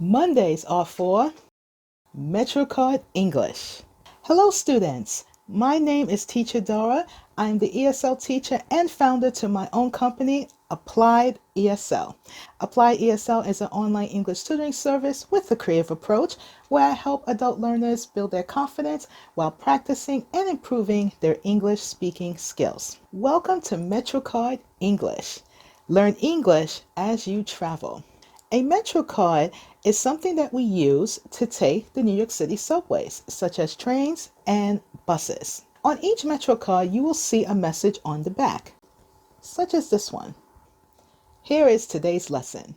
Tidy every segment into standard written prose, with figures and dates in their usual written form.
Mondays are for MetroCard English. Hello students, my name is Teacher Dara. I'm the ESL teacher and founder to my own company, Applied ESL. Applied ESL is an online English tutoring service with a creative approach where I help adult learners build their confidence while practicing and improving their English speaking skills. Welcome to MetroCard English. Learn English as you travel. A MetroCard is something that we use to take the New York City subways, such as trains and buses. On each MetroCard, you will see a message on the back, such as this one. Here is today's lesson.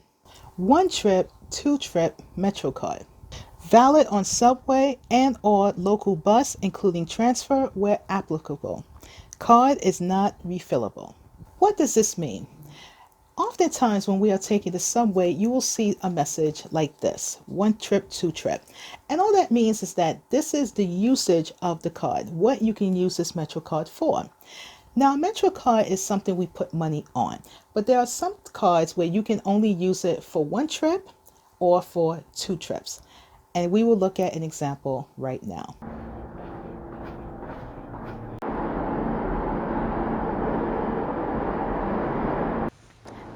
One trip, two trip MetroCard. Valid on subway and or local bus, including transfer where applicable. Card is not refillable. What does this mean? Oftentimes when we are taking the subway, you will see a message like this, one trip, two trip. And all that means is that this is the usage of the card, what you can use this MetroCard for. Now, MetroCard is something we put money on, but there are some cards where you can only use it for one trip or for two trips. And we will look at an example right now.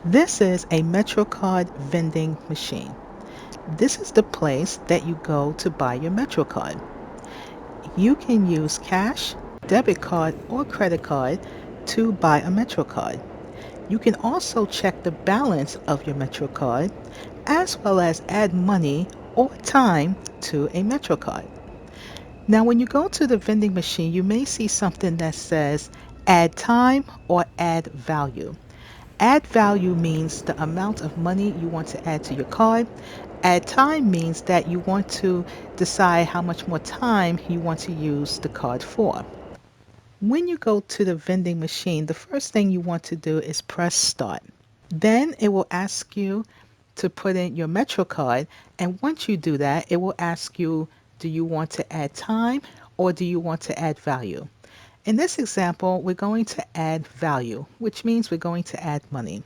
This is a MetroCard vending machine. This is the place that you go to buy your MetroCard. You can use cash, debit card, or credit card to buy a MetroCard. You can also check the balance of your MetroCard as well as add money or time to a MetroCard. Now, when you go to the vending machine, you may see something that says add time or add value. Add value means the amount of money you want to add to your card. Add time means that you want to decide how much more time you want to use the card for. When you go to the vending machine, the first thing you want to do is press start. Then it will ask you to put in your MetroCard, and once you do that, it will ask you, do you want to add time or do you want to add value? In this example, we're going to add value, which means we're going to add money.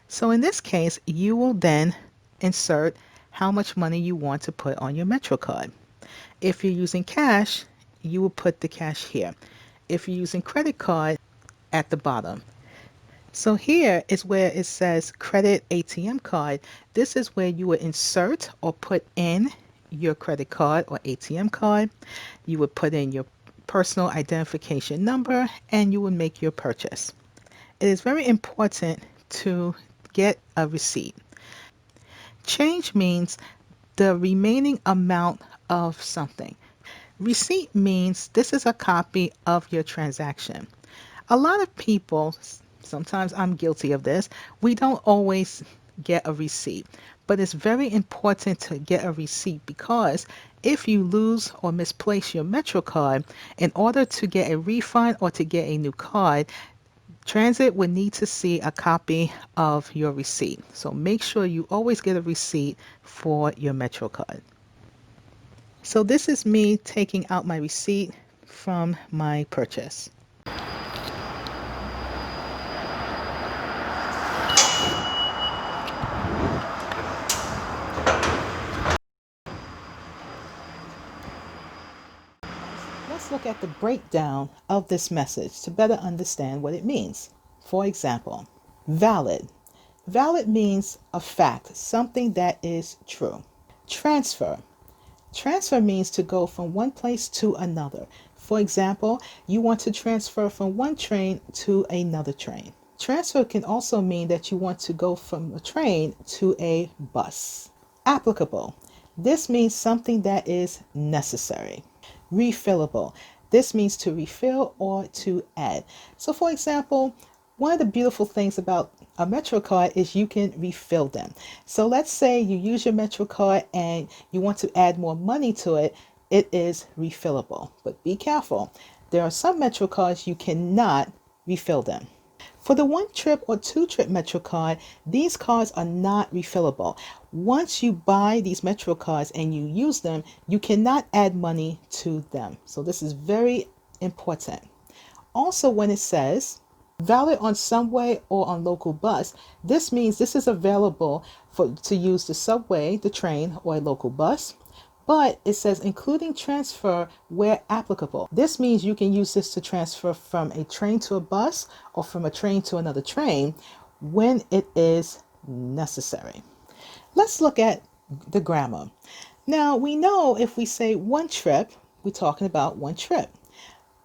So in this case, you will then insert how much money you want to put on your MetroCard. If you're using cash, you will put the cash here. If you're using credit card, at the bottom. So here is where it says credit ATM card. This is where you would insert or put in your credit card or ATM card. You would put in your personal identification number and you would make your purchase. It is very important to get a receipt. Change means the remaining amount of something. Receipt means this is a copy of your transaction. A lot of people, sometimes I'm guilty of this, we don't always get a receipt. But it's very important to get a receipt because if you lose or misplace your MetroCard, in order to get a refund or to get a new card, Transit would need to see a copy of your receipt. So make sure you always get a receipt for your MetroCard. So this is me taking out my receipt from my purchase. Let's look at the breakdown of this message to better understand what it means. For example, valid. Valid means a fact, something that is true. Transfer. Transfer means to go from one place to another. For example, you want to transfer from one train to another train. Transfer can also mean that you want to go from a train to a bus. Applicable. This means something that is necessary. Refillable. This means to refill or to add. So for example, one of the beautiful things about a MetroCard is you can refill them. So let's say you use your MetroCard and you want to add more money to it. It is refillable. But be careful. There are some MetroCards you cannot refill them. For the one trip or two trip MetroCard, these cards are not refillable. Once you buy these MetroCards and you use them, you cannot add money to them. So this is very important. Also, when it says Valid on subway or on local bus. This means this is available to use the subway, the train, or a local bus. But it says including transfer where applicable. This means you can use this to transfer from a train to a bus or from a train to another train when it is necessary. Let's look at the grammar. Now, we know if we say one trip, we're talking about one trip.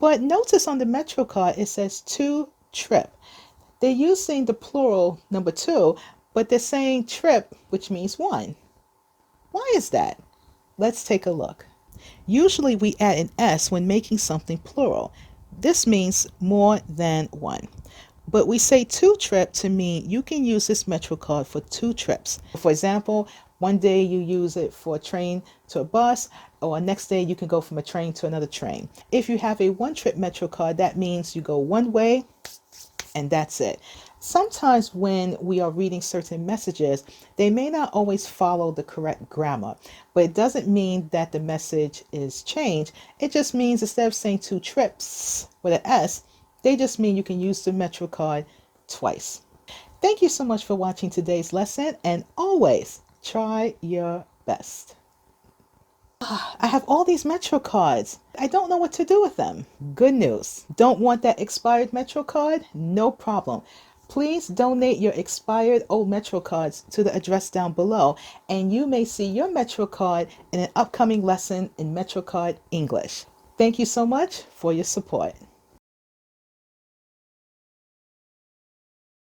But notice on the MetroCard, it says two trip. They're using the plural number two, but they're saying trip, which means one. Why is that? Let's take a look. Usually we add an S when making something plural. This means more than one. But we say two trip to mean you can use this MetroCard for two trips. For example, one day you use it for a train to a bus, or next day you can go from a train to another train. If you have a one-trip MetroCard, that means you go one way and that's it. Sometimes when we are reading certain messages, they may not always follow the correct grammar, but it doesn't mean that the message is changed. It just means instead of saying two trips with an S, they just mean you can use the MetroCard twice. Thank you so much for watching today's lesson, and always try your best. I have all these MetroCards. I don't know what to do with them. Good news. Don't want that expired MetroCard? No problem. Please donate your expired old MetroCards to the address down below, and you may see your MetroCard in an upcoming lesson in MetroCard English. Thank you so much for your support.